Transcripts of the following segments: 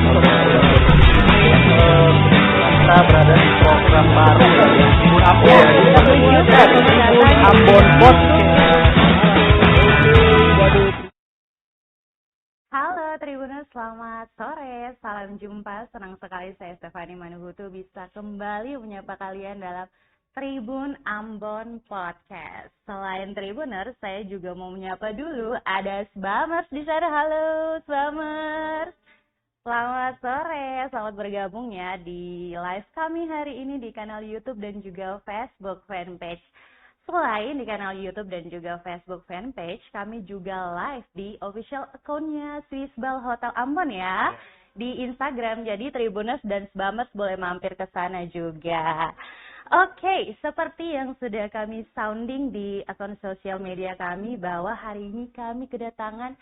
Kita berada di program baru ya, Tribun Ambon. Tribun Ambon Podcast. Halo Tribuners, selamat sore, salam jumpa. Senang sekali saya Stefani Manuhutu bisa kembali menyapa kalian dalam Tribun Ambon Podcast. Selain Tribuners, saya juga mau menyapa dulu ada Sbamers di sana. Halo Sbamers. Selamat sore, selamat bergabung ya di live kami hari ini di kanal YouTube dan juga Facebook fanpage. Selain di kanal YouTube dan juga Facebook fanpage, kami juga live di official account-nya Swissball Hotel Ambon ya, di Instagram. Jadi Tribuners dan Sbamers boleh mampir ke sana juga. Oke, seperti yang sudah kami sounding di akun sosial media kami bahwa hari ini kami kedatangan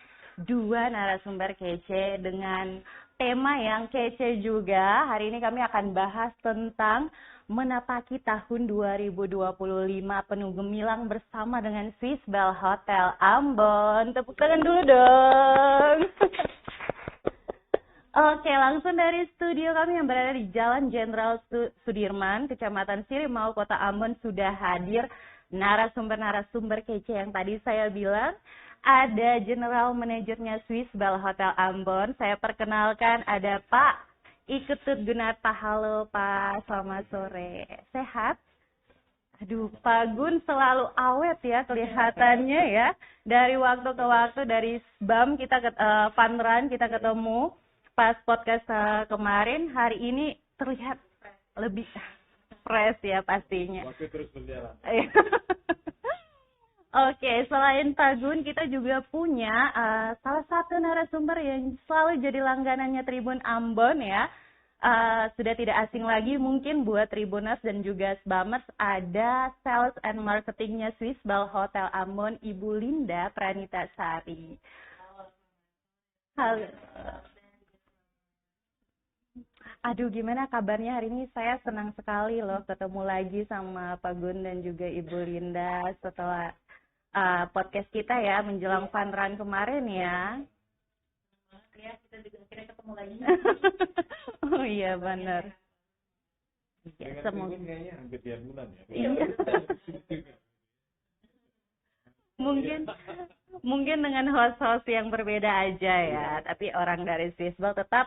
dua narasumber kece dengan tema yang kece juga. Hari ini kami akan bahas tentang menapaki tahun 2025 penuh gemilang bersama dengan Swissball Hotel Ambon. Tepuk tangan dulu dong. Oke, langsung dari studio kami yang berada di Jalan Jenderal Sudirman, Kecamatan Sirimau, Kota Ambon sudah hadir narasumber-narasumber kece yang tadi saya bilang. Ada General Manajernya Swissball Hotel Ambon. Saya perkenalkan ada Pak Iketut Gunarta. Halo Pak, selamat sore. Sehat? Aduh, Pak Gun selalu awet ya kelihatannya ya. Dari waktu ke waktu, dari SBAM kita Fun Run kita ketemu pas podcast kemarin. Hari ini terlihat lebih fresh ya pastinya. Waktu terus berjalan. Oke, selain Pak Gun, kita juga punya salah satu narasumber yang selalu jadi langganannya Tribun Ambon ya. Sudah tidak asing lagi mungkin buat Tribuners dan juga Sbamers, ada Sales and Marketingnya Swissball Hotel Ambon, Ibu Linda Pranita Sari. Halo. Aduh, gimana kabarnya hari ini? Saya senang sekali loh ketemu lagi sama Pak Gun dan juga Ibu Linda setelah podcast kita ya menjelang Fun Run kemarin ya. Ya, kita juga akhirnya ketemu lagi. Oh iya benar. Ya, semoga kayaknya hampir tiap bulan ya. Iya. mungkin dengan host-host yang berbeda aja ya, tapi orang dari Swissball tetap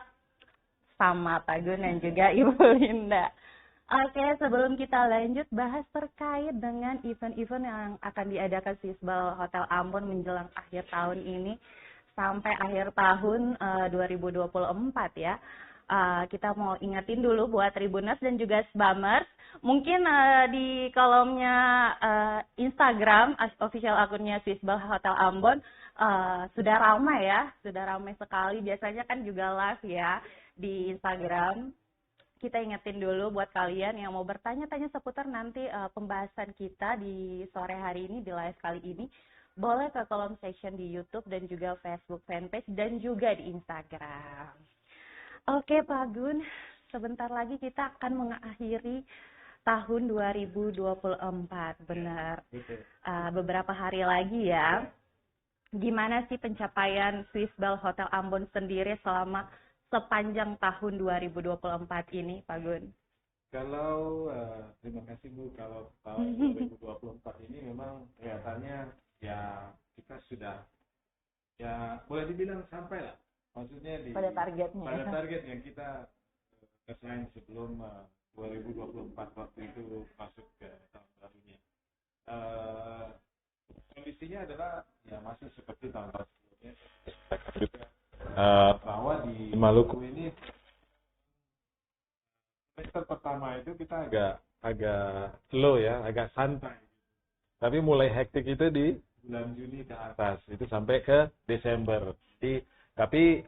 sama Pak Gun dan juga Ibu Linda. Oke, sebelum kita lanjut bahas terkait dengan event-event yang akan diadakan Swissball Hotel Ambon menjelang akhir tahun ini sampai akhir tahun 2024 ya. Kita mau ingetin dulu buat Tribuners dan juga Sbamers. Mungkin di kolomnya Instagram official akunnya Swissball Hotel Ambon sudah ramai ya, sudah ramai sekali. Biasanya kan juga live ya di Instagram. Kita ingetin dulu buat kalian yang mau bertanya-tanya seputar nanti pembahasan kita di sore hari ini, di live kali ini, boleh ke kolom section di YouTube dan juga Facebook fanpage dan juga di Instagram. Oke Pak Gun, sebentar lagi kita akan mengakhiri tahun 2024, benar. Beberapa hari lagi ya. Gimana sih pencapaian Swissball Hotel Ambon sendiri selama sepanjang tahun 2024 ini, Pak Gun? Kalau terima kasih Bu, kalau tahun 2024 ini memang kelihatannya ya kita sudah ya boleh dibilang sampai lah, maksudnya pada targetnya. Pada target yang kita kesain sebelum 2024 waktu itu masuk ke tahun barunya. Kondisinya adalah ya masih seperti tahun-tahun sebelumnya. Bahwa di Maluku ini semester pertama itu kita agak slow ya, agak santai. Tapi mulai hektik itu di bulan Juni ke atas, itu sampai ke Desember. Tapi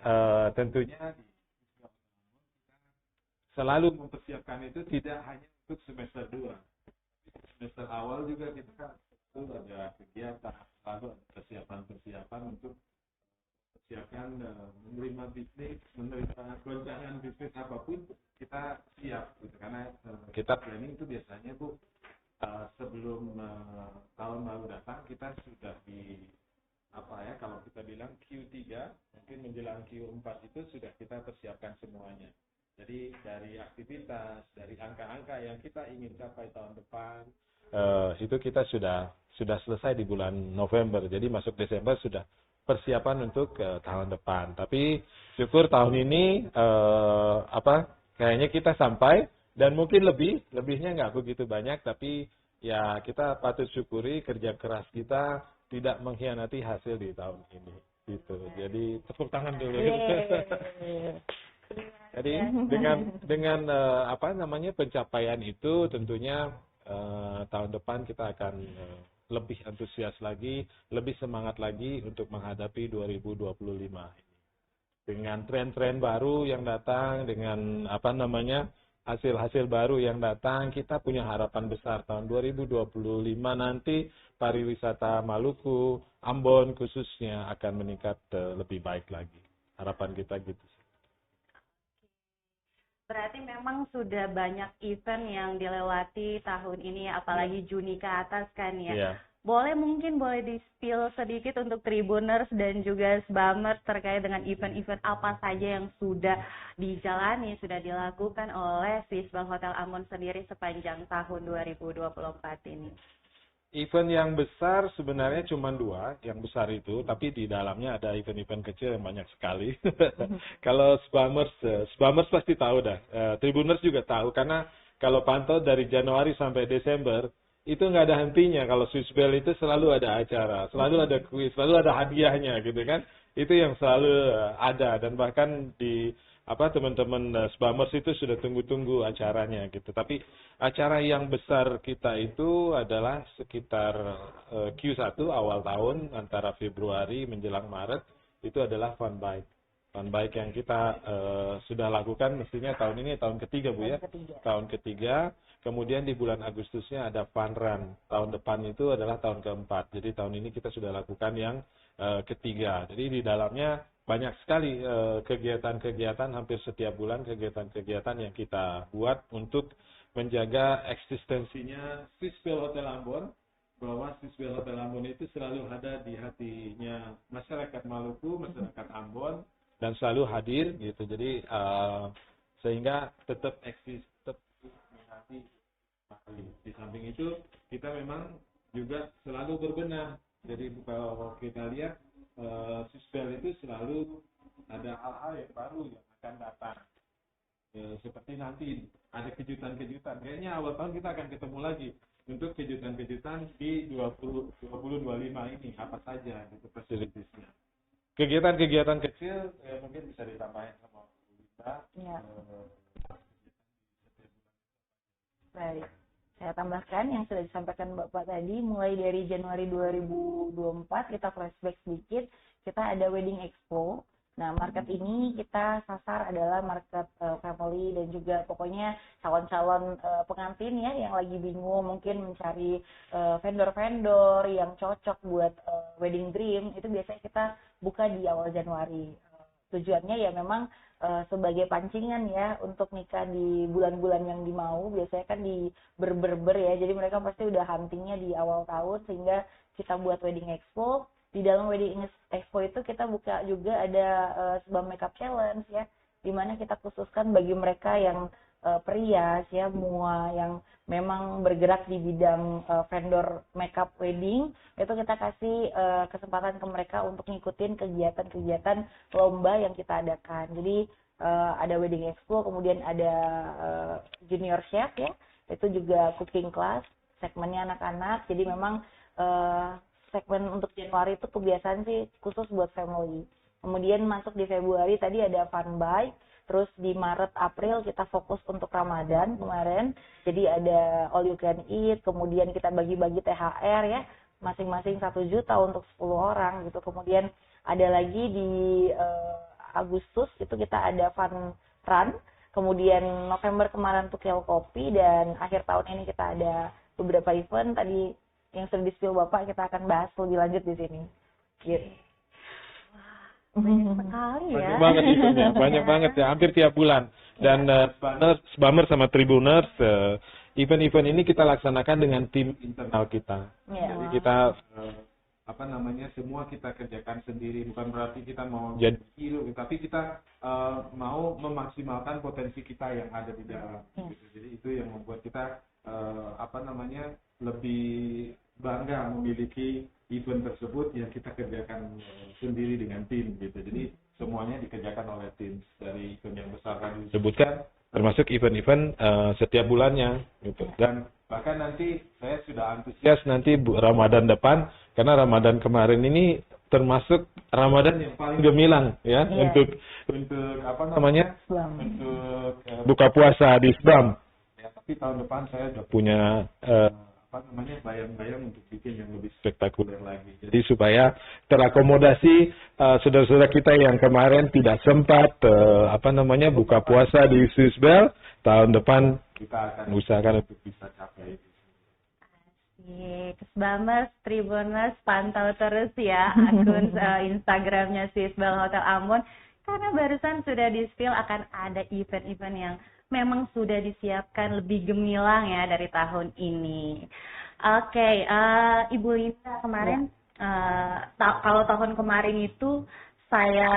tentunya selalu mempersiapkan itu tidak hanya untuk semester 2. Semester awal juga kita selalu ada kegiatan, selalu ada persiapan untuk siapkan menerima bisnis, menerima goncangan bisnis apapun, kita siap gitu. Karena kita planning itu biasanya Bu sebelum tahun baru datang kita sudah kalau kita bilang Q3 mungkin menjelang Q4 itu sudah kita persiapkan semuanya. Jadi dari aktivitas, dari angka-angka yang kita ingin capai tahun depan, itu kita sudah selesai di bulan November. Jadi masuk Desember sudah persiapan untuk tahun depan. Tapi syukur tahun ini kayaknya kita sampai, dan mungkin lebihnya nggak begitu banyak, tapi ya kita patut syukuri kerja keras kita tidak mengkhianati hasil di tahun ini. Gitu. Jadi tepuk tangan dulu. Jadi dengan pencapaian itu tentunya tahun depan kita akan lebih antusias lagi, lebih semangat lagi untuk menghadapi 2025 ini. Dengan tren-tren baru yang datang, dengan hasil-hasil baru yang datang, kita punya harapan besar tahun 2025 nanti pariwisata Maluku, Ambon khususnya akan meningkat lebih baik lagi. Harapan kita gitu. Berarti memang sudah banyak event yang dilewati tahun ini, apalagi Juni ke atas kan ya. Yeah. Boleh di-spill sedikit untuk Tribuners dan juga Sbamers terkait dengan event-event apa saja yang sudah dijalani, sudah dilakukan oleh Swissbell Hotel Ambon sendiri sepanjang tahun 2024 ini. Event yang besar sebenarnya cuma 2, yang besar itu, tapi di dalamnya ada event-event kecil yang banyak sekali. Kalau Sbamers pasti tahu dah, Tribuners juga tahu, karena kalau pantau dari Januari sampai Desember, itu nggak ada hentinya. Kalau Swissbell itu selalu ada acara, selalu ada kuis, selalu ada hadiahnya gitu kan. Itu yang selalu ada, dan bahkan di teman-teman Sbamers itu sudah tunggu-tunggu acaranya gitu. Tapi acara yang besar kita itu adalah sekitar Q1 awal tahun, antara Februari menjelang Maret, itu adalah Fun Bike. Fun Bike yang kita sudah lakukan mestinya tahun ini tahun ketiga Bu ya. Tahun ketiga. Kemudian di bulan Agustusnya ada Fun Run. Tahun depan itu adalah tahun keempat. Jadi tahun ini kita sudah lakukan yang ketiga. Jadi di dalamnya banyak sekali kegiatan-kegiatan, hampir setiap bulan kegiatan-kegiatan yang kita buat untuk menjaga eksistensinya Swissbell Hotel Ambon, bahwa Swissbell Hotel Ambon itu selalu ada di hatinya masyarakat Maluku, masyarakat Ambon, dan selalu hadir gitu. Jadi sehingga tetap eksis, tetap menghati. Di samping itu kita memang juga selalu berbenah. Jadi kalau kita lihat Swissbell itu selalu ada hal-hal yang baru yang akan datang. Seperti nanti ada kejutan-kejutan. Kayaknya awal tahun kita akan ketemu lagi untuk kejutan-kejutan di 2025 ini, apa saja gitu facilities-nya. Kegiatan-kegiatan kecil mungkin bisa ditambahin sama kita. Ya. Baik. Saya tambahkan yang sudah disampaikan Bapak tadi, mulai dari Januari 2024 kita flashback sedikit, kita ada Wedding Expo. Nah, market ini kita sasar adalah market family dan juga pokoknya calon-calon pengantin ya yang lagi bingung mungkin mencari vendor-vendor yang cocok buat wedding dream, itu biasanya kita buka di awal Januari. Tujuannya ya memang sebagai pancingan ya untuk nikah di bulan-bulan yang dimau, biasanya kan di ber ya, jadi mereka pasti udah huntingnya di awal tahun, sehingga kita buat Wedding Expo. Di dalam Wedding Expo itu kita buka juga ada sebuah makeup challenge ya, dimana kita khususkan bagi mereka yang perias ya, mua yang memang bergerak di bidang vendor makeup wedding, itu kita kasih kesempatan ke mereka untuk ngikutin kegiatan-kegiatan lomba yang kita adakan. Jadi ada Wedding Expo, kemudian ada Junior Chef ya, itu juga cooking class, segmennya anak-anak. Jadi memang segmen untuk Januari itu kebiasaan sih khusus buat family. Kemudian masuk di Februari tadi ada Fun Bike. Terus di Maret, April kita fokus untuk Ramadan kemarin. Jadi ada all you can eat, kemudian kita bagi-bagi THR ya, masing-masing 1 juta untuk 10 orang gitu. Kemudian ada lagi di Agustus itu kita ada Fun Run. Kemudian November kemarin tuh Kel Kopi, dan akhir tahun ini kita ada beberapa event tadi yang sudah di-spill Bapak, kita akan bahas lebih lanjut di sini. Gitu. Banyak sekali ya. Banyak banget ya, hampir tiap bulan. Dan Sbamers sama Tribuners, event-event ini kita laksanakan dengan tim internal kita. Ya. Jadi kita semua kita kerjakan sendiri, bukan berarti kita mau Jadi- hero, tapi kita mau memaksimalkan potensi kita yang ada di dalam. Gitu. Jadi itu yang membuat kita lebih bangga memiliki event tersebut yang kita kerjakan sendiri dengan tim gitu. Jadi semuanya dikerjakan oleh tim, dari event yang besar tadi disebutkan, termasuk event-event setiap bulannya gitu. Dan bahkan nanti saya sudah antusias nanti Ramadan depan, karena Ramadan kemarin ini termasuk Ramadan yang paling gemilang ya untuk untuk buka puasa di Islam. Ya, tapi tahun depan saya sudah punya bayang-bayang untuk bikin yang lebih spektakuler lagi. Jadi supaya terakomodasi saudara-saudara kita yang kemarin tidak sempat buka puasa di Swiss Bell, tahun depan kita akan usahakan untuk bisa capai. Kesbamers, Tribuners, pantau terus ya akun Instagramnya Swiss Bell Hotel Ambon, karena barusan sudah di-spill akan ada event-event yang memang sudah disiapkan lebih gemilang ya dari tahun ini. Oke, Ibu Linda kemarin kalau tahun kemarin itu saya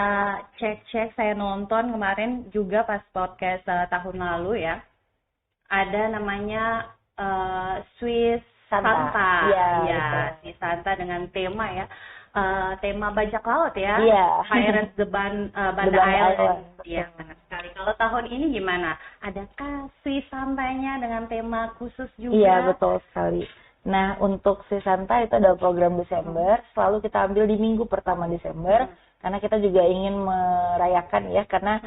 cek, saya nonton kemarin juga pas podcast tahun lalu ya, ada namanya Swiss Santa. Ya, Swiss Santa dengan tema ya. Tema bajak laut ya, Pirates the Banda Island. Iya, benar sekali. Kalau tahun ini gimana? Adakah Swiss Santanya dengan tema khusus juga? Iya, betul sekali. Nah, untuk Swiss Santa itu ada program Desember, selalu kita ambil di minggu pertama Desember, karena kita juga ingin merayakan ya, karena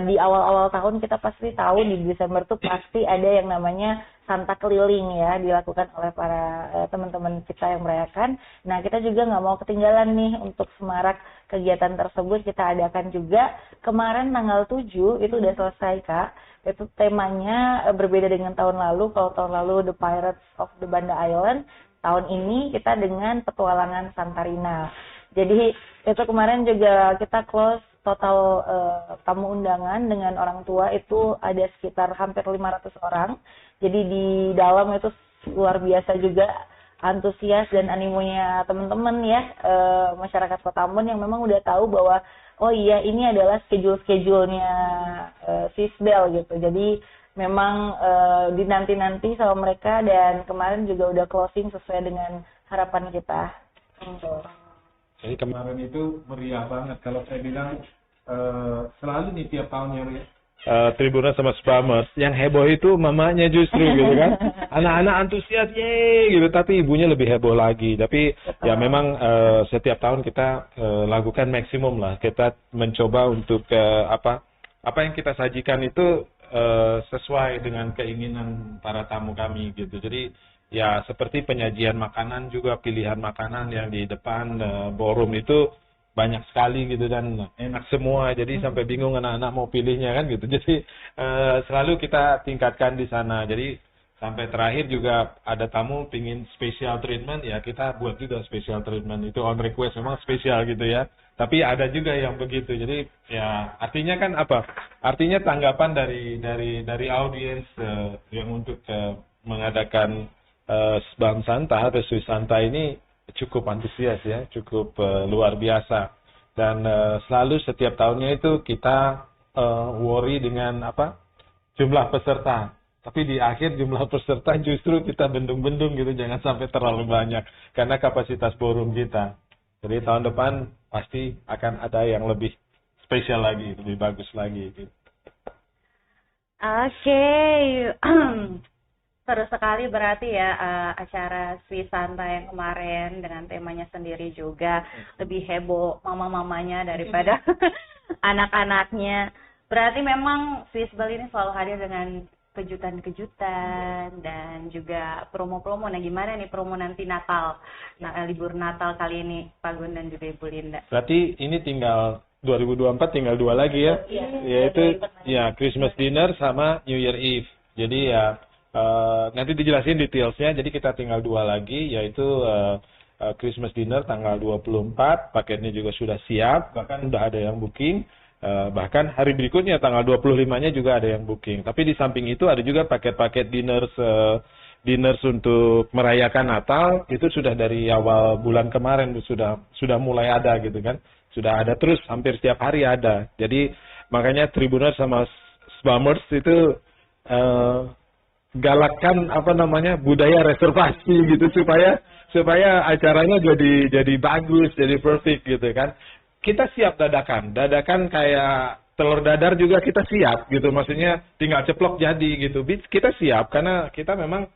di awal-awal tahun kita pasti tahu di Desember tuh pasti ada yang namanya Santa keliling ya, dilakukan oleh para teman-teman kita yang merayakan. Nah, kita juga nggak mau ketinggalan nih untuk semarak kegiatan tersebut. Kita adakan juga kemarin tanggal 7 itu udah selesai Kak. Itu temanya berbeda dengan tahun lalu. Kalau tahun lalu The Pirates of the Banda Island, tahun ini kita dengan Petualangan Santarina. Jadi itu kemarin juga kita close total tamu undangan dengan orang tua itu ada sekitar hampir 500 orang. Jadi di dalam itu luar biasa juga antusias dan animonya teman-teman ya, masyarakat Kota Ambon yang memang udah tahu bahwa oh iya ini adalah schedule-nya Swiss Bell gitu. Jadi memang dinanti-nanti sama mereka, dan kemarin juga udah closing sesuai dengan harapan kita. Jadi kemarin itu meriah banget. Kalau saya bilang selalu nih tiap tahunnya meriah. Tribuners sama Spamers yang heboh itu mamanya justru gitu kan, anak-anak antusias gitu, tapi ibunya lebih heboh lagi. Tapi ya memang setiap tahun kita lakukan maksimum lah, kita mencoba untuk apa yang kita sajikan itu sesuai dengan keinginan para tamu kami gitu. Jadi ya seperti penyajian makanan juga, pilihan makanan yang di depan ballroom itu banyak sekali gitu dan enak semua, jadi sampai bingung anak-anak mau pilihnya kan gitu. Jadi selalu kita tingkatkan di sana. Jadi sampai terakhir juga ada tamu pingin special treatment, ya kita buat juga special treatment, itu on request, memang spesial gitu ya. Tapi ada juga yang begitu. Jadi ya artinya kan apa? Artinya tanggapan dari audiens yang untuk mengadakan Bank Santa atau Swiss Santa ini cukup antusias ya, cukup luar biasa. Dan selalu setiap tahunnya itu kita worry dengan jumlah peserta. Tapi di akhir jumlah peserta justru kita bendung-bendung gitu, jangan sampai terlalu banyak karena kapasitas ballroom kita. Jadi tahun depan pasti akan ada yang lebih spesial lagi, lebih bagus lagi gitu. Oke. Seru sekali berarti ya acara Swiss Santa yang kemarin dengan temanya sendiri juga lebih heboh mama-mamanya daripada anak-anaknya. Berarti memang Swiss Bell ini selalu hadir dengan kejutan-kejutan dan juga promo-promo. Nah gimana nih promo nanti Natal, libur Natal kali ini Pak Gun dan juga Ibu Linda? Berarti ini tinggal 2024 tinggal 2 lagi ya, yaitu ya Christmas dinner sama New Year Eve. Jadi ya nanti dijelasin detailsnya, jadi kita tinggal 2 lagi, yaitu Christmas dinner tanggal 24, paketnya juga sudah siap, bahkan udah ada yang booking, bahkan hari berikutnya tanggal 25-nya juga ada yang booking. Tapi di samping itu ada juga paket-paket dinner dinners untuk merayakan Natal itu sudah dari awal bulan kemarin sudah mulai ada gitu kan. Sudah ada terus hampir setiap hari ada. Jadi makanya Tribuners sama Sbamers itu galakkan budaya reservasi gitu supaya acaranya jadi bagus, jadi perfect gitu kan. Kita siap dadakan kayak telur dadar juga kita siap gitu, maksudnya tinggal ceplok jadi gitu. Kita siap karena kita memang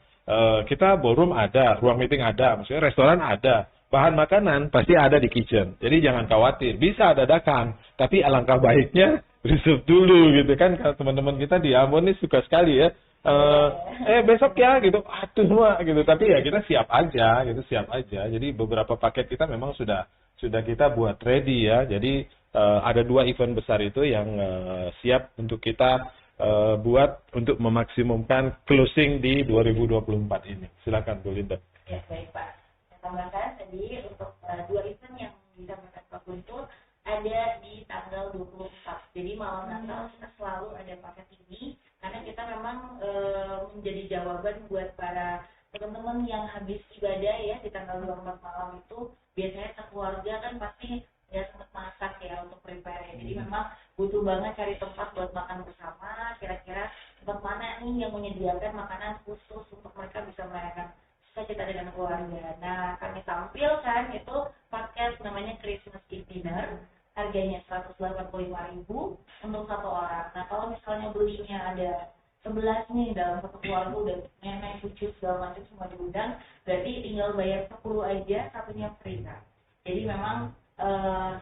kita ballroom ada, ruang meeting ada, maksudnya restoran ada, bahan makanan pasti ada di kitchen. Jadi jangan khawatir, bisa dadakan, tapi alangkah baiknya reserve dulu gitu kan. Kalau teman-teman kita di Ambon ini suka sekali ya, besok ya gitu, gitu. Tapi ya kita siap aja. Jadi beberapa paket kita memang sudah kita buat ready ya. Jadi ada 2 event besar itu yang siap untuk kita buat untuk memaksimumkan closing di 2024 ini. Silakan Bu Linda. Ya, baik Pak. Saya tambahkan tadi untuk 2 event yang disampaikan Pak Guntur ada di tanggal 24. Jadi malam Natal kita selalu ada paket ini karena kita memang menjadi jawaban buat para teman-teman yang habis ibadah ya di tanggal 24 malam itu biasanya sekeluarga kan pasti ya sempat masak ya untuk prepare. Jadi memang butuh banget cari tempat buat makan bersama. Kira-kira tempat mana nih yang menyediakan makanan khusus untuk mereka bisa merayakan sukacita dengan keluarga. Nah, kami tampilkan itu paket namanya Christmas Eve Dinner. Harganya 185.000 untuk 1 orang. Nah, kalau misalnya belinya ada 11 nih dalam satu keluarga udah nenek, cucu segala macam semua diundang, berarti tinggal bayar 10 aja, satunya free kan. Jadi memang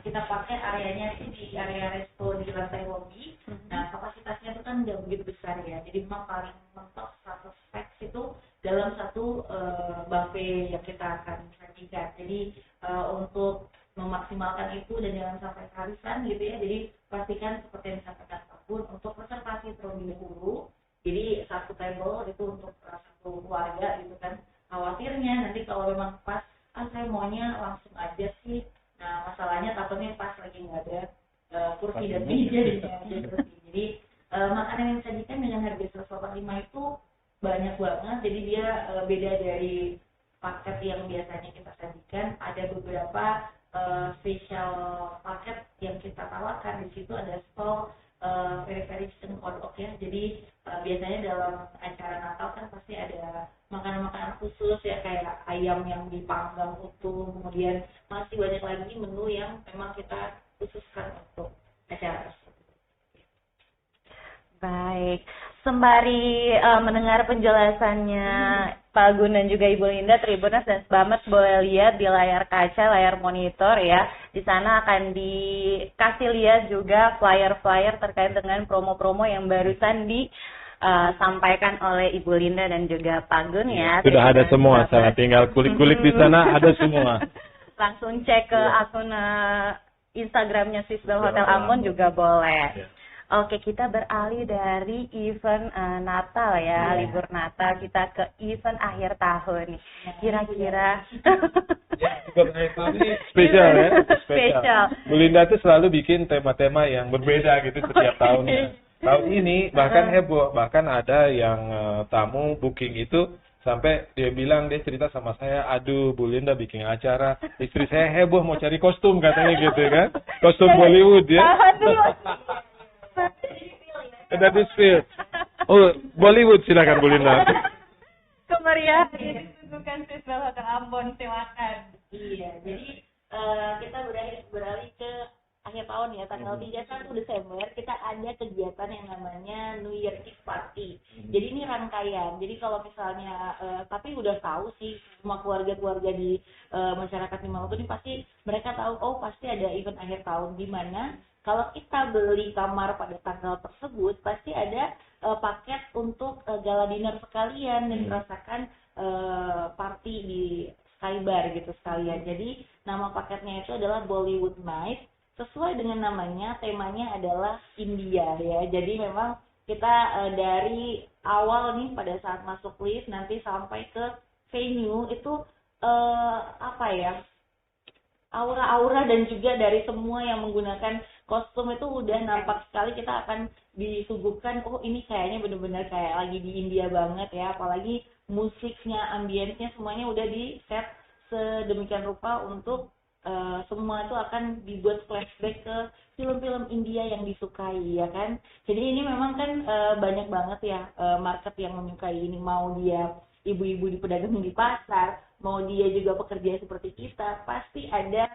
kita pakai areanya itu di area resto di lantai lobby. Nah, kapasitasnya itu kan nggak begitu besar ya. Jadi memang paling mentok 100 packs itu dalam satu buffet yang kita akan sajikan. Jadi untuk memaksimalkan itu dan jangan sampai kehabisan gitu ya. Jadi pastikan seperti yang disampaikan Pak Gun untuk reservasi terlebih dahulu. Jadi satu table itu untuk satu keluarga gitu kan. Khawatirnya nanti kalau memang pas, saya maunya langsung aja sih. Nah, masalahnya takutnya pas lagi nggak ada kursi dan meja jadi makanan yang disajikan dengan harga 185 itu banyak banget. Jadi dia beda dari paket yang biasanya kita sajikan. Ada beberapa spesial paket yang kita tawarkan. Di situ ada stok very chicken hotdog ya. Jadi biasanya dalam acara Natal kan pasti ada makanan-makanan khusus ya, kayak ayam yang dipanggang utuh, kemudian masih banyak lagi menu yang memang kita khususkan untuk acara tersebut. Baik, sembari mendengar penjelasannya Pak Gun dan juga Ibu Linda, Tribuners dan Sbamers boleh lihat di layar kaca, layar monitor ya. Di sana akan dikasih lihat juga flyer-flyer terkait dengan promo-promo yang barusan disampaikan oleh Ibu Linda dan juga Pak Gun ya. Sudah ada semua, saya tinggal kulik-kulik di sana ada semua. Langsung cek ke akun Instagramnya Sisbel Hotel Ambon juga boleh. Oke, kita beralih dari event Natal ya, libur Natal, kita ke event akhir tahun nih. Kira-kira spesial ya, spesial. Bu Linda tuh selalu bikin tema-tema yang berbeda gitu setiap tahunnya. Tahun ini bahkan heboh, bahkan ada yang tamu booking itu sampai dia bilang, dia cerita sama saya, aduh Bu Linda bikin acara, istri saya heboh mau cari kostum katanya gitu kan, kostum Bollywood ya. Ada feel. Oh, Bollywood silakan Bu Linda. Kemeriahan ini ditentukan Sisbel Hotel Ambon, silakan. Iya, jadi kita beralih ke akhir tahun ya, tanggal 31 Desember kita ada kegiatan yang namanya New Year Eve Party. Jadi ini rangkaian. Jadi kalau misalnya tapi udah tahu sih semua keluarga-keluarga di masyarakat di Maluku ini pasti mereka tahu, oh pasti ada event akhir tahun di mana kalau kita beli kamar pada tanggal tersebut pasti ada paket untuk gala dinner sekalian dan merasakan party di Skybar gitu sekalian. Jadi nama paketnya itu adalah Bollywood Night. Sesuai dengan namanya, temanya adalah India ya. Jadi memang kita dari awal nih pada saat masuk lift nanti sampai ke venue itu aura-aura dan juga dari semua yang menggunakan kostum itu udah nampak sekali. Kita akan disuguhkan, oh ini kayaknya benar-benar kayak lagi di India banget ya, apalagi musiknya, ambience-nya semuanya udah di set sedemikian rupa untuk semua itu akan dibuat flashback ke film-film India yang disukai, ya kan. Jadi ini memang kan banyak banget ya market yang menyukai ini, mau dia ibu-ibu di pedagang di pasar, mau dia juga pekerja seperti kita, pasti ada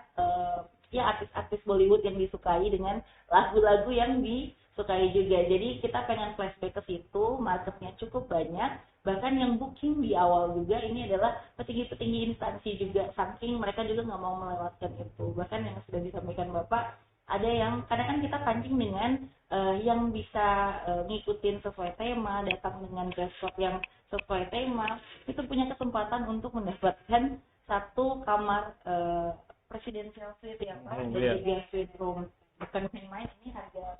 ya artis-artis Bollywood yang disukai dengan lagu-lagu yang disukai juga. Jadi kita pengen flashback ke situ, marketnya cukup banyak, bahkan yang booking di awal juga ini adalah petinggi-petinggi instansi juga, saking mereka juga nggak mau melewatkan itu. Bahkan yang sudah disampaikan Bapak, ada yang kadang kan kita pancing dengan yang bisa ngikutin sesuai tema, datang dengan dress code yang sesuai tema, itu punya kesempatan untuk mendapatkan satu kamar presidential suite ya Pak, dan 3 suite room. Bukan main-main, ini harga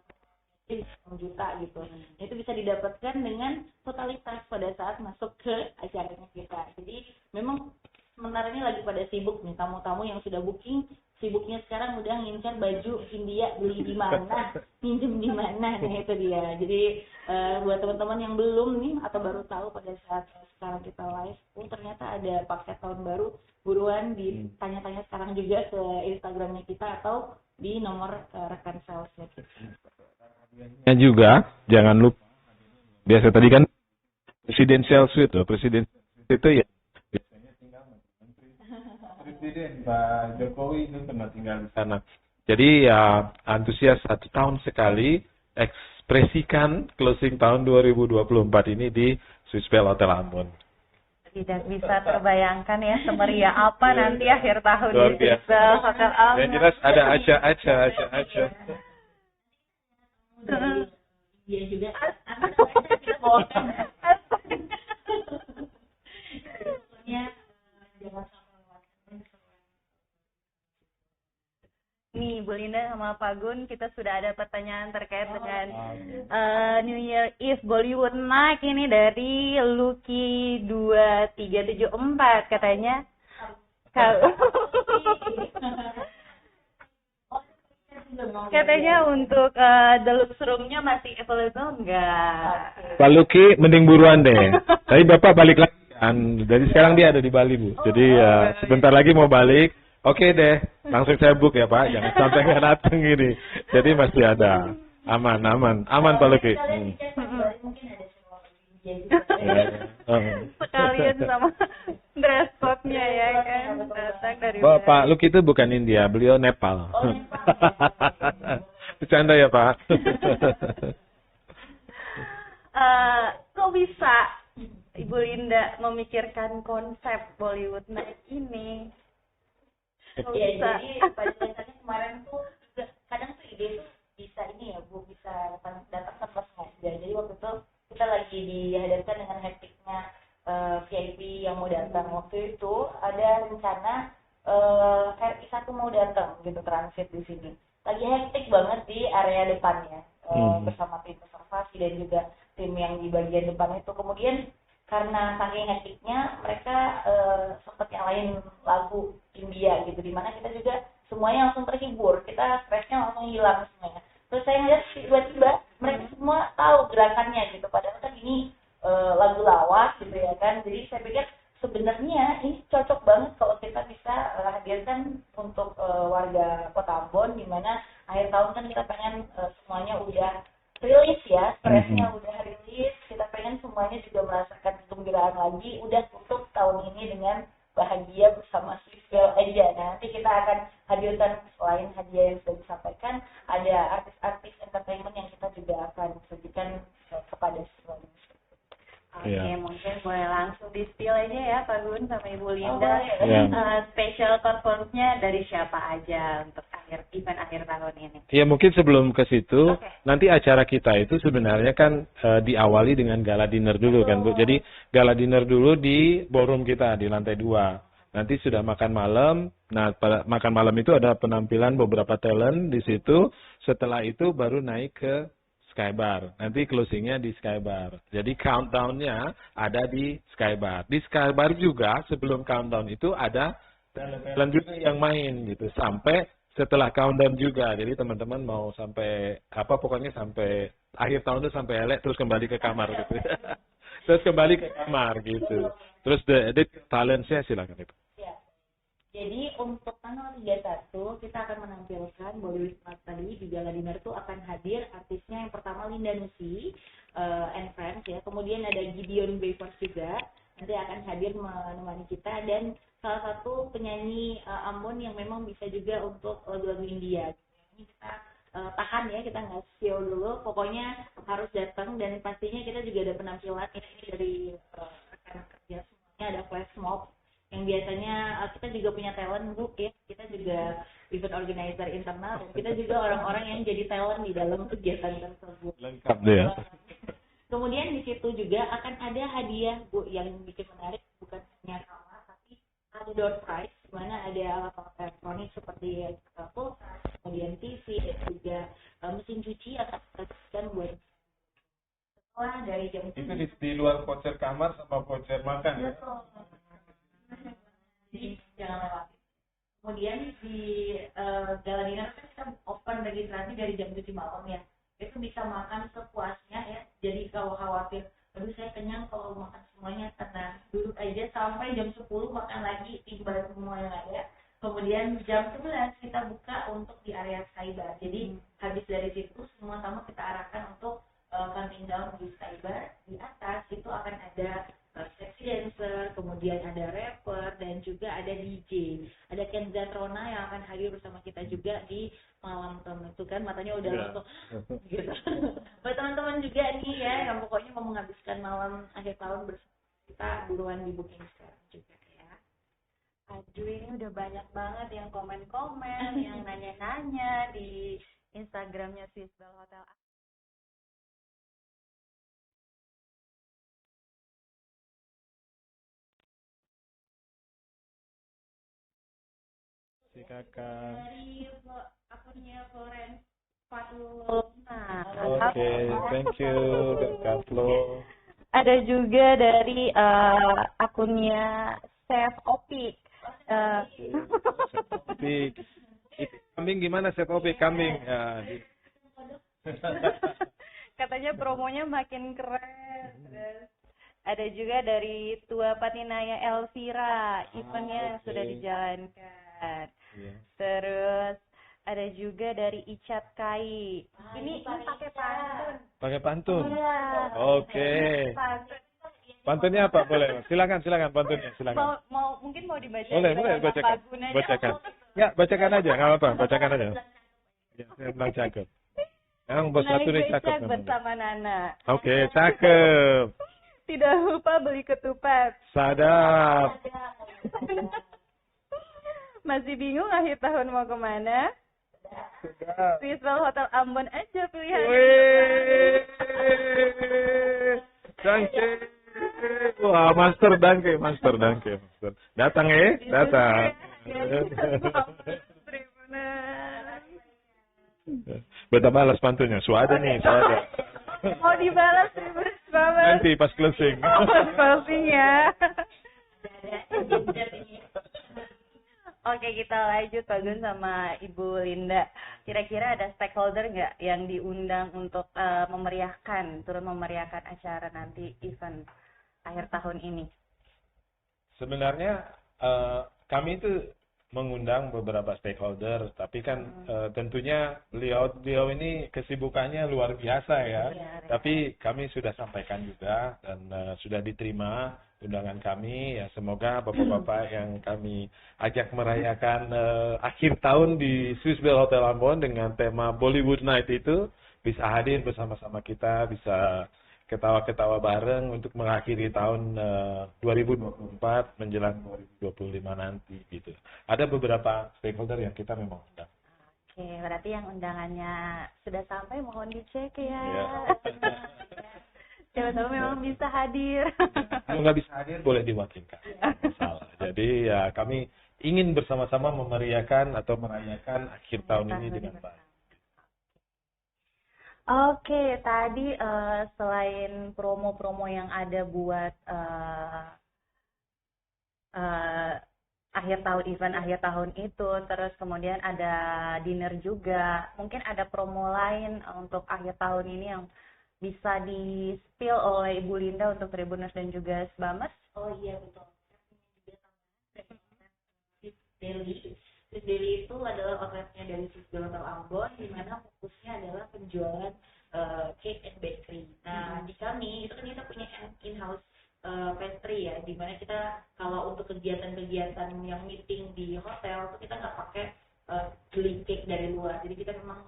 6 juta gitu. Itu bisa didapatkan dengan totalitas pada saat masuk ke acaranya kita. Jadi memang sementara ini lagi pada sibuk nih, tamu-tamu yang sudah booking, sibuknya sekarang udah ngincar baju India, beli di mana, pinjem di mana, nah itu dia. Jadi buat teman-teman yang belum nih atau baru tahu pada saat sekarang kita live, ternyata ada paket tahun baru, buruan ditanya-tanya sekarang juga ke Instagramnya kita atau di nomor rekan salesnya kita. Ya juga, jangan lupa. Biasa tadi kan presidential suite loh, presidential suite itu ya biasanya tinggal Presiden Pak Jokowi itu pernah tinggal di sana. Jadi ya antusias 1 tahun sekali ekspresikan closing tahun 2024 ini di Swiss Bell Hotel Ambon. Tidak bisa terbayangkan ya semeriah apa nanti akhir tahun Luar di biasa. Swiss Hotel Ambon. Yang jelas ada aja. Dia juga Nih Bu Linda sama Pak Gun, kita sudah ada pertanyaan terkait dengan New Year Eve Bollywood Night ini dari Lucky 2374 katanya. Katanya untuk deluxe room-nya masih available enggak? Pak Luki mending buruan deh. Tapi Bapak balik lagi kan. Dari sekarang dia ada di Bali, Bu. Jadi ya sebentar lagi mau balik. Oke deh, langsung saya book ya Pak. Jangan sampai nggak datang gini. Jadi masih ada. Aman Pak Luki. Sekalian sama dress code-nya ya kan, datang dari Pak Luki itu bukan India, beliau Nepal. Bercanda ya Pak. Kok bisa Ibu Linda memikirkan konsep Bollywood Night ini? Kok ya, bisa? jadi pada dasarnya kemarin tuh juga kadang tuh ide tuh bisa ini ya Bu, bisa datang tanpa sengaja. Jadi waktu itu kita lagi dihadapkan dengan hektiknya VIP yang mau datang. Waktu itu ada rencana RI 1 mau datang gitu, transit di sini. Lagi hektik banget di area depannya bersama tim konservasi dan juga tim yang di bagian depan itu. Kemudian karena saking hektiknya mereka sempat nyalain lagu India gitu, dimana kita juga semuanya langsung terhibur, kita stresnya langsung hilang semuanya. Terus saya ngeliat tiba-tiba mereka semua tahu gerakannya gitu, padahal kan ini lagu lawas gitu ya kan. Jadi saya pikir sebenarnya ini cocok banget kalau kita bisa hadirkan untuk warga Kota Ambon, dimana akhir tahun kan kita pengen semuanya udah rilis ya, stresnya udah rilis, kita pengen semuanya juga merasakan kegembiraan lagi, udah tutup tahun ini dengan bahagia bersama Swiss Bell aja. Nah, nanti kita akan hadirkan selain hadiah yang sudah disampaikan, ada artis-artis entertainment yang kita juga akan sajikan kepada semuanya. Oke, mungkin boleh langsung di-spill aja ya Pak Gun sama Ibu Linda. Special performance-nya dari siapa aja untuk event akhir tahun ini? Ya mungkin sebelum ke situ, nanti acara kita itu sebenarnya kan diawali dengan gala dinner dulu kan Bu. Jadi gala dinner dulu di ballroom kita di lantai 2. Nanti sudah makan malam. Nah, pada makan malam itu ada penampilan beberapa talent di situ. Setelah itu baru naik ke Skybar. Nanti closingnya di Skybar. Jadi countdown-nya ada di Skybar. Di Skybar juga sebelum countdown itu ada talent juga yang main gitu. Sampai setelah countdown juga. Jadi teman-teman mau sampai pokoknya sampai akhir tahun itu sampai elek terus kembali ke kamar gitu. Terus kembali ke kamar gitu. Terus the talent-nya silakan Ibu. Ya. Jadi untuk tanggal 31 kita akan menampilkan Bollywood Smart tadi di Gala Dinner itu akan hadir artisnya yang pertama Linda Nusi and Friends ya. Kemudian ada Gideon Beavers juga nanti akan hadir menemani kita dan salah satu penyanyi Ambon yang memang bisa juga untuk lagu-lagu India. Ini kita tahan ya, kita nggak show dulu. Pokoknya harus datang dan pastinya kita juga ada penampilan ini dari rekan kerja semuanya, ada flash mob yang biasanya kita juga punya talent Bu ya, kita juga event organizer internal dan kita juga orang-orang yang jadi talent di dalam kegiatan tersebut. Lengkap deh ya. Kemudian di situ juga akan ada hadiah Bu yang bikin menarik, bukan hanya kamar tapi ada door prize di mana ada alat-alat elektronik seperti pulsa, kemudian TV dan juga mesin cuci akan kita buat setelah dari jam Itu di luar voucher kamar sama voucher makan ya. Jadi jangan lewat. Kemudian di Gala Dinner kan kita open registrasi dari jam 7 malam ya. Itu bisa makan sepuasnya ya. Jadi kalau khawatir, aduh saya kenyang kalau makan semuanya, karena duduk aja sampai jam 10 makan lagi timbal semua yang ada. Kemudian jam 11 kita buka untuk di area Skybar. Jadi habis dari situ semua tamu kita arahkan untuk coming down di Skybar. Di atas itu akan ada sexy dancer, kemudian ada rapper dan juga ada DJ. Ada Kenza Trona yang akan hadir bersama kita juga di malam itu kan matanya udah langsung gitu. Buat teman-teman juga nih ya yang pokoknya mau menghabiskan malam akhir tahun bersama kita, buruan di booking sekarang juga ya. Aduh, ini udah banyak banget yang komen-komen, yang nanya-nanya di Instagramnya Swisbel Hotel. Si kakak. Dari akunnya Florence Fatulona. Oke, thank you Kak Flo. Ada juga dari akunnya Chef Opik. Opik. Kambing gimana Chef Opik? Kambing. Ya. Katanya promonya makin keren. Terus ada juga dari Tua Patinaya Elvira, eventnya sudah dijalankan. Iya. Terus ada juga dari Icat Kai. Ini pakai pantun. Pakai pantun. Iya. Oke. Pantun. Pantunnya apa? Boleh. Silakan pantunnya, silakan. Mungkin mau dibaca. Boleh bacakan. Bacakan. Ya, bacakan aja, enggak apa-apa, bacakan aja. Ya, saya bilang cakep. Yang bos satu nih cakep. Bersama Nana. Oke, cakep. Tidak lupa beli ketupat. Sadap. Masih bingung akhir tahun mau kemana? Swisbel Hotel Ambon aja pilihan. Wih. Danke. Wah, master. Datang datang. Beta balas pantunnya. Suada nih. Mau dibalas banget. Nanti pas closing. Closing ya. Oke, kita lanjut Pak Gun sama Ibu Linda. Kira-kira ada stakeholder nggak yang diundang untuk turut memeriahkan acara nanti event akhir tahun ini? Sebenarnya kami itu mengundang beberapa stakeholder, tapi kan tentunya beliau ini kesibukannya luar biasa ya. Tapi kami sudah sampaikan juga dan sudah diterima undangan kami ya, semoga bapak-bapak yang kami ajak merayakan akhir tahun di Swisbel Hotel Ambon dengan tema Bollywood Night itu bisa hadir bersama-sama kita, bisa ketawa-ketawa bareng untuk mengakhiri tahun 2024 menjelang 2025 nanti gitu. Ada beberapa stakeholder yang kita memang undang. Oke, berarti yang undangannya sudah sampai mohon dicek ya. Siapa tahu memang bisa hadir. Kalau nggak bisa hadir boleh diwakilkan. Masalah. Jadi ya kami ingin bersama-sama memeriahkan atau merayakan akhir tahun ini dengan baik. Oke, tadi selain promo-promo yang ada buat akhir tahun, event akhir tahun itu, terus kemudian ada dinner juga. Mungkin ada promo lain untuk akhir tahun ini yang bisa di-spill oleh Ibu Linda untuk Tribuners dan juga Sbamers? Oh iya betul. Swiss Deli. Swiss Deli itu adalah outletnya dari Swiss Deli Hotel Ambon, di mana fokusnya adalah penjualan cake and bakery. Nah di kami itu kan kita punya in-house pastry ya, di mana kita kalau untuk kegiatan-kegiatan yang meeting di hotel itu kita nggak pakai beli cake dari luar. Jadi kita memang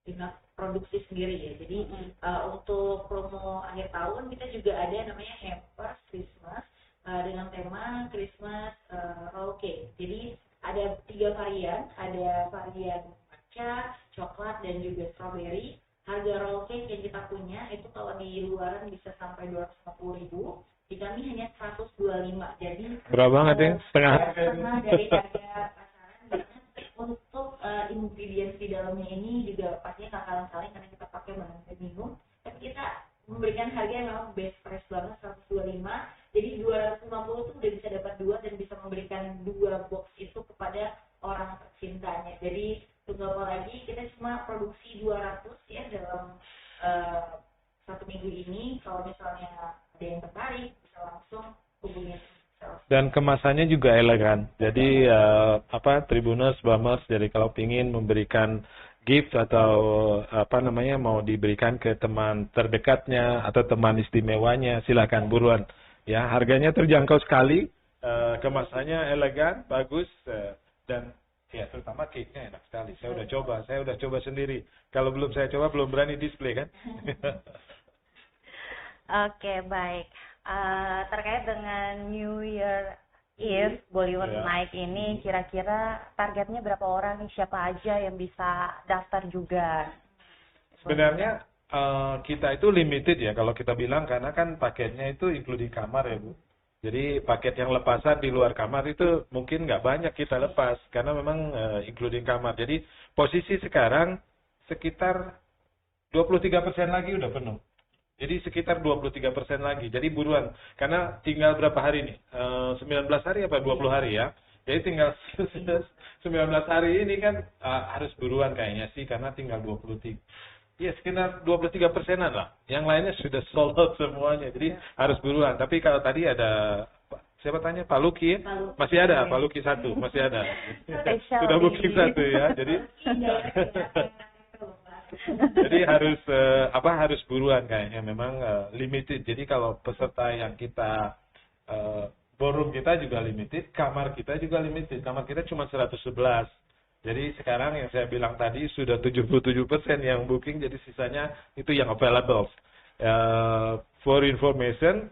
dengan produksi sendiri ya. Jadi untuk promo akhir tahun kita juga ada namanya hampers Christmas dengan tema Christmas roll cake. Jadi ada 3 varian, ada varian matcha, coklat dan juga strawberry. Harga roll cake yang kita punya itu kalau di luaran bisa sampai 250.000, di kami hanya 125. Jadi Berapa banget ya? Setengah. setengah dari harga pasaran. Dan untuk ingredients di dalamnya ini juga pastinya nggak kalah saing karena kita pakai bahan premium. Tapi kita memberikan harga yang memang best price banget, 125. Jadi 250 tuh udah bisa dapat 2 dan bisa memberikan 2 box itu kepada orang tercintanya. Jadi tunggu apa lagi, kita cuma produksi 200 ya dalam 1 minggu ini. Kalau misalnya ada yang tertarik bisa langsung hubungi sales. Dan kemasannya juga elegan. Jadi Tribuners, Sbamers, jadi kalau ingin memberikan gift atau mau diberikan ke teman terdekatnya atau teman istimewanya, silakan buruan. Ya, harganya terjangkau sekali, kemasannya elegan, bagus, dan ya terutama cake-nya enak sekali. Saya udah coba sendiri. Kalau belum saya coba belum berani display kan. Oke, baik. Terkait dengan New Year Eve Bollywood Night ini, kira-kira targetnya berapa orang, siapa aja yang bisa daftar juga? Sebenarnya kita itu limited ya kalau kita bilang, karena kan paketnya itu including kamar ya Bu. Jadi paket yang lepasan di luar kamar itu mungkin nggak banyak kita lepas karena memang including kamar. Jadi posisi sekarang sekitar 23% lagi udah penuh. Jadi sekitar 23% lagi. Jadi buruan. Karena tinggal berapa hari nih? 19 hari apa 20 hari ya? Jadi tinggal 19 hari ini kan harus buruan kayaknya sih karena tinggal 23. Ya sekitar 23%-an lah. Yang lainnya sudah sold out semuanya. Jadi harus buruan. Tapi kalau tadi ada siapa tanya? Pak Luki ya? Masih ada Pak Luki 1, masih ada. Sudah booking 1 ya. Jadi harus buruan kayaknya, memang limited. Jadi kalau peserta yang kita ballroom kita juga limited, kamar kita juga limited. Kamar kita cuma 111. Jadi sekarang yang saya bilang tadi sudah 77% yang booking, jadi sisanya itu yang available. For information,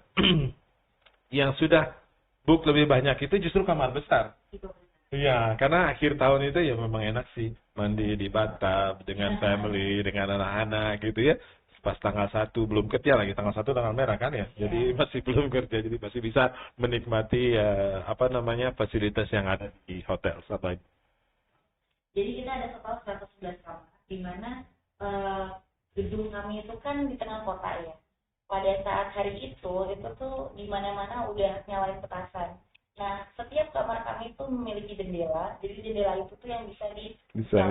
yang sudah book lebih banyak itu justru kamar besar. Iya, karena akhir tahun itu ya memang enak sih, mandi di bathtub dengan family, dengan anak-anak gitu ya. Pas tanggal 1 belum kerja lagi, tanggal 1 tanggal merah kan ya. Jadi masih belum kerja, jadi masih bisa menikmati fasilitas yang ada di hotel. Jadi kita ada total 111 kamar, di mana gedung kami itu kan di tengah kota ya. Pada saat hari itu tuh di mana-mana udah nyalain petasan. Nah, setiap kamar kami itu memiliki jendela, jadi jendela itu tuh yang bisa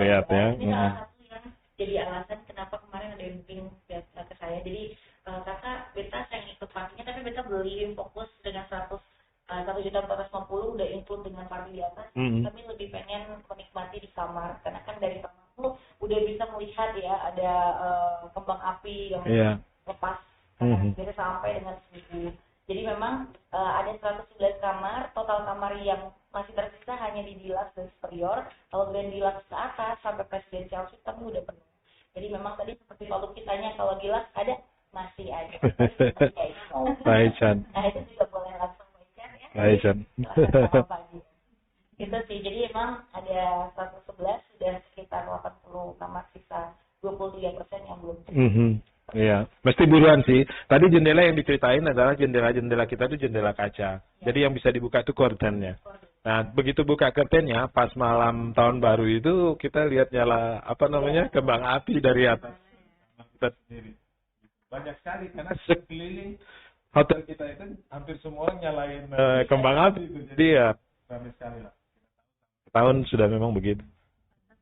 lihat ya. Ini salah satu yang jadi alasan kenapa kemarin ada yang booking ke saya. Jadi kakak beta saya ikut partinya, tapi beta beli fokus dengan 1.450.000 udah include dengan party di atas. Kami lebih pengen menikmati di kamar, karena kan dari kamar tuh udah bisa melihat ya ada kembang api yang lepas, jadi sampai dengan seminggu. Jadi memang ada 111 kamar, total kamar yang masih tersisa hanya di Deluxe dan Superior. Kalau Grand Deluxe ke atas sampai Presidential Suite kami udah penuh. Jadi memang tadi seperti kalau kitanya kalau Deluxe ada, masih ada. Baik, Chan. Nah itu juga boleh langsung chat ya. Baik, Chan. Gitu sih, jadi emang ada 111, sudah sekitar 80 kamar, sisa 23% yang belum. Iya, mesti buruan sih. Tadi jendela yang diceritain adalah jendela kita itu jendela kaca. Jadi yang bisa dibuka itu curtainnya. Nah, begitu buka curtainnya, pas malam tahun baru itu kita lihat nyala kembang api dari atas. Kita sendiri. Banyak sekali karena sekeliling hotel kita itu hampir semua orang nyalain kembang api itu. Jadi ya ramai sekali lah. Tahun sudah memang begitu.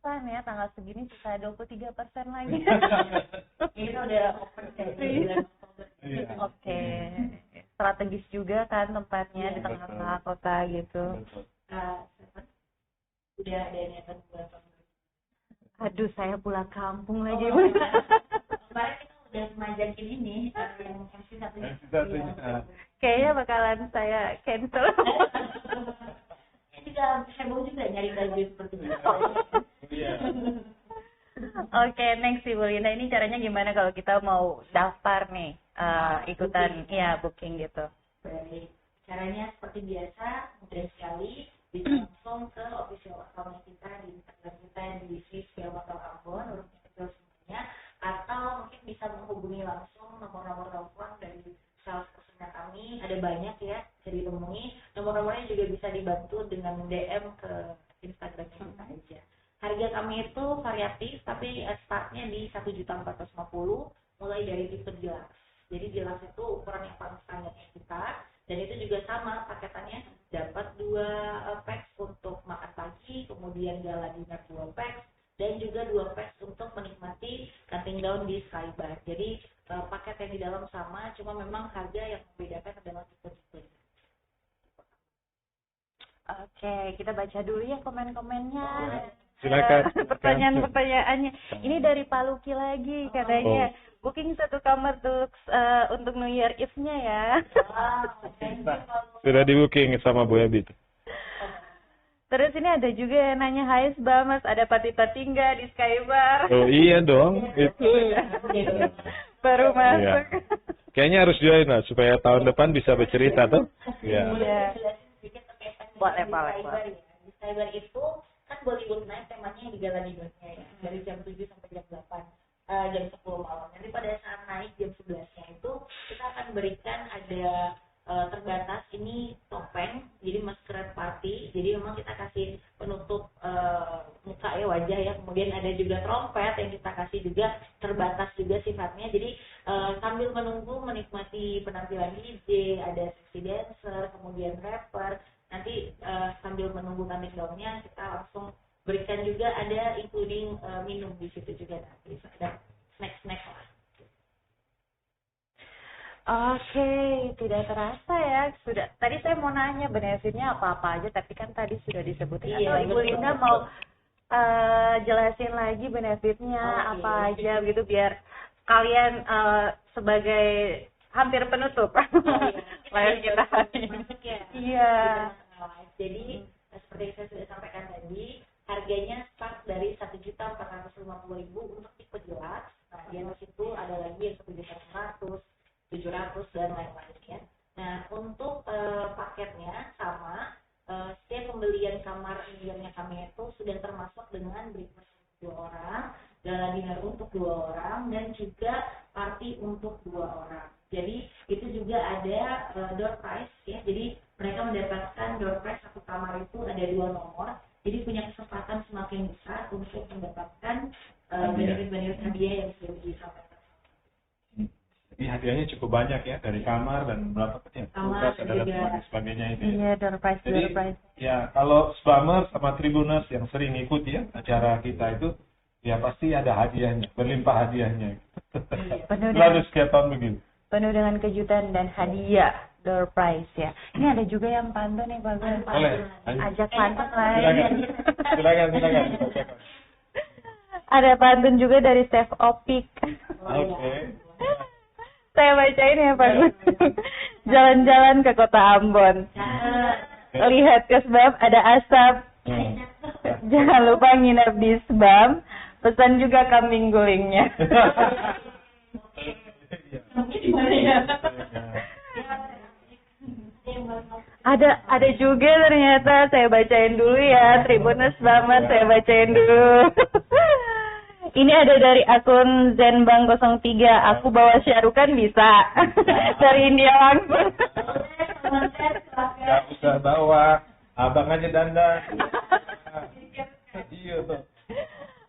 pesan ya, tanggal segini sisa 23% lagi. Ini udah open dari bulan Oktober. Iya. Oke. Strategis juga kan tempatnya di Betul. tengah-tengah kota gitu. Betul. Udah ada niatan buat Aduh, saya pulang kampung lagi. kemarin kita udah ngajakin ini yang MC satunya. MC satunya. Kayaknya bakalan saya cancel. Ini juga heboh juga nyari baju seperti itu. Iya. Oke, next Ibu Linda, ini caranya gimana kalau kita mau daftar nih, ikutan, ya booking gitu. Baik. Caranya seperti biasa, mudah sekali. Bisa langsung ke official account kita di Instagram kita di Swiss Motor Ambon, hurufnya kecil semuanya, atau mungkin bisa menghubungi langsung nomor-nomor telepon dari salespersonnya kami. Ada banyak ya, bisa ditemui. Nomor-nomornya juga bisa dibantu dengan DM ke Instagram kita aja. Harga kami itu variatif, tapi startnya di 1.450.000 mulai dari tipe jelas. Jadi jelas itu ukuran yang paling standarnya kita, dan itu juga sama paketannya, dapat 2 packs untuk makan pagi, kemudian gala dinner 2 packs, dan juga 2 packs untuk menikmati cutting down di Skybar. Jadi paket yang di dalam sama, cuma memang harga yang membedakan adalah tipe-tipe. Oke, kita baca dulu ya komen-komennya. Silakan. Pertanyaan-pertanyaannya. Ini dari Pak Luki lagi katanya. Booking 1 kamar untuk New Year Eve-nya ya. Sudah di booking sama Bu Ebi. Terus ini ada juga yang nanya, hai Mas, ada pati-pati nggak di Skybar? Oh iya dong, itu. Baru Iya. masuk. Kayaknya harus join lah supaya tahun depan bisa bercerita tuh. Iya. Iya. Boleh. Di Skybar itu kan Bollywood Night temanya di Gala Dinnernya ya, dari jam 7 sampai jam 8, jam 10 malam. Nanti pada saat naik jam 11-nya itu kita akan berikan ada terbatas ini topeng, jadi masquerade party. Jadi memang kita kasih penutup muka ya, wajah ya. Kemudian ada juga trompet yang kita kasih juga, terbatas juga sifatnya. Jadi sambil menunggu menikmati penampilan DJ, ada sexy dancer, kemudian rapper. Nanti sambil menunggu cutting down-nya kita langsung berikan juga ada including minum di situ juga, nanti ada snack lah. Oke, tidak terasa ya. Sudah. Tadi saya mau nanya benefitnya apa-apa aja, tapi kan tadi sudah disebutin. Iya, Atau Ibu betul. Linda mau jelasin lagi benefitnya apa aja gitu, biar kalian sebagai hampir penutup live kita hari ini. Iya. Jadi seperti yang saya sudah sampaikan tadi, harganya start dari 1.450.000 untuk tipe jelas. Nah, di atas itu ada lagi yang 1.100.000, 700 dan lain-lain ya. Nah, untuk paketnya sama, setiap pembelian kamar mingguannya kami itu sudah termasuk dengan breakfast untuk 2 orang, gala dinner untuk 2 orang, dan juga party untuk 2 orang. Jadi itu juga ada door prize ya. Jadi mereka mendapatkan door prize satu kamar itu ada 2 nomor. Jadi punya kesempatan semakin besar untuk mendapatkan benefit-benefit hadiah yang sudah disampaikan. Jadi hadiahnya cukup banyak ya, dari kamar dan berapa ya? Kamar Kulkas, ada juga. dan sebagainya itu. Iya, door prize. Jadi ya kalau Spamers sama Tribuners yang sering ikut ya acara kita itu, ya pasti ada hadiahnya, berlimpah hadiahnya. Penuh Lalu dengan, setiap tahun begitu. penuh dengan kejutan dan hadiah door prize ya. Ini ada juga yang pantun nih Pak Gun. Boleh. Ajak pantun lah. Silakan. Ada pantun juga dari Chef Opik. Oke. Saya bacain ya Pak Gun. Jalan-jalan ke kota Ambon. Lihat ke sebab ada asap. Jangan lupa nginep di Sebam. Pesan juga kambing gulingnya. Ada juga ternyata, saya bacain dulu ya, Tribuners banget, saya bacain dulu. Ini ada dari akun Zenbang 03, aku bawa syarukan bisa. Dari India langsung. Gak usah bawa, abang aja dandan. Iya tuh.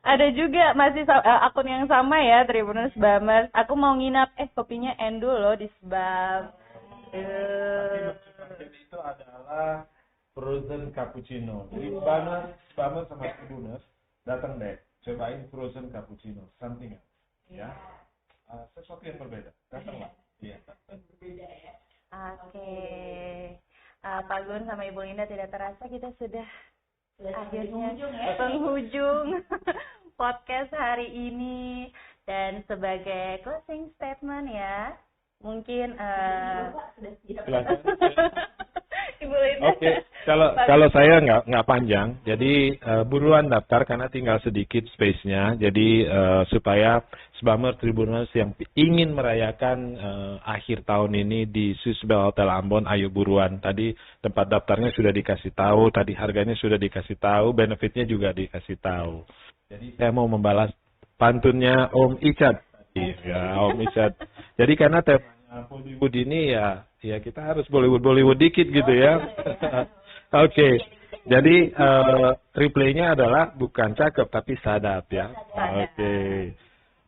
Ada juga masih akun yang sama ya, Tribuners Bamers. Aku mau nginap, kopinya Endul loh di Sebam. Jadi itu adalah frozen cappuccino. Jadi Spamers sama Tribuners datang deh, cobain frozen cappuccino, something else, ya. Sesuatu yang berbeda, datanglah. Iya. Oke. Pak Gun sama Ibu Linda, tidak terasa kita sudah akhirnya penghujung podcast hari ini. Dan sebagai closing statement ya, mungkin Ibu Linda. Oke, kalau saya nggak panjang, jadi buruan daftar karena tinggal sedikit space-nya. Jadi supaya Sbamers Tribuners yang ingin merayakan akhir tahun ini di Swiss Bell Hotel Ambon, ayo buruan. Tadi tempat daftarnya sudah dikasih tahu, tadi harganya sudah dikasih tahu, benefitnya juga dikasih tahu. Jadi saya mau membalas pantunnya Om Icat. Ya, Om Icat. Jadi karena temanya Bollywood ini ya kita harus Bollywood dikit gitu ya. Oke. Jadi replaynya adalah bukan cakep tapi sadap ya. Oke.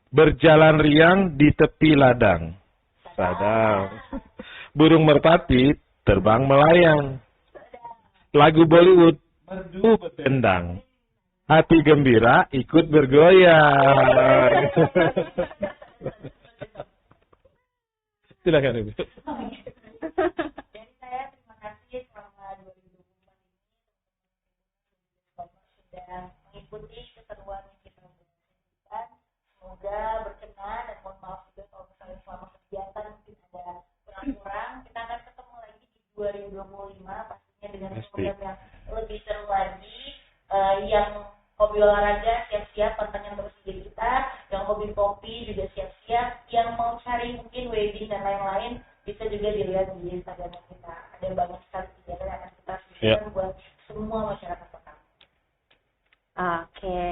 Berjalan riang di tepi ladang. Sadap. Burung merpati terbang melayang. Lagu Bollywood merdu bertendang. Hati gembira ikut bergoyang. Silakan Ibu. Jadi saya terima kasih selama 2024 sudah mengikuti keseruan yang kita lakukan. Semoga berkenan dan mohon maaf juga kalau misalnya selama kegiatan mungkin ada kurang-kurang. Kita akan ketemu lagi di 2025 pastinya dengan program yang lebih seru lagi. Yang hobi olahraga siap-siap pantengin terus IG kita, yang hobi kopi juga siap-siap, yang mau cari mungkin wedding dan lain-lain bisa juga dilihat di Instagram kita. Ada banyak sekali kegiatan yang akan kita sediakan buat semua masyarakat kota. Oke.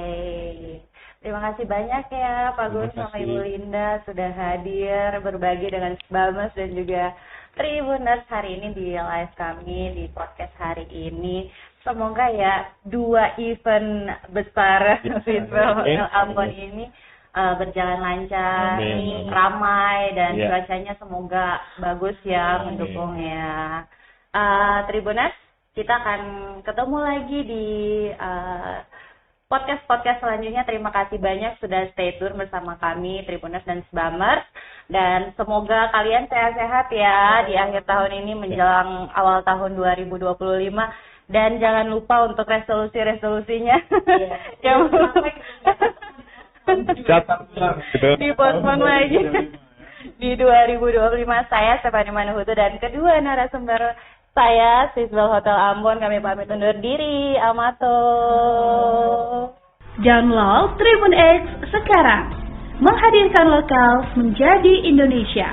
Terima kasih banyak ya Pak Gun sama Ibu Linda sudah hadir berbagi dengan Sbamers dan juga Tribuners hari ini di live kami di podcast hari ini. Semoga ya 2 event besar Festival Ambon ini berjalan lancar, ramai dan cuacanya semoga bagus ya mendukungnya. Tribuners, kita akan ketemu lagi di podcast selanjutnya. Terima kasih banyak sudah stay tune bersama kami Tribuners dan Sbamers, dan semoga kalian sehat-sehat ya di akhir tahun ini menjelang awal tahun 2025. Dan jangan lupa untuk resolusinya yang dipospon lagi di 2025. Saya Stephanie Manuhutu dan kedua narasumber saya Swiss Bell Hotel Ambon, kami pamit undur diri. Amato. Download Tribun X sekarang, menghadirkan lokal menjadi Indonesia.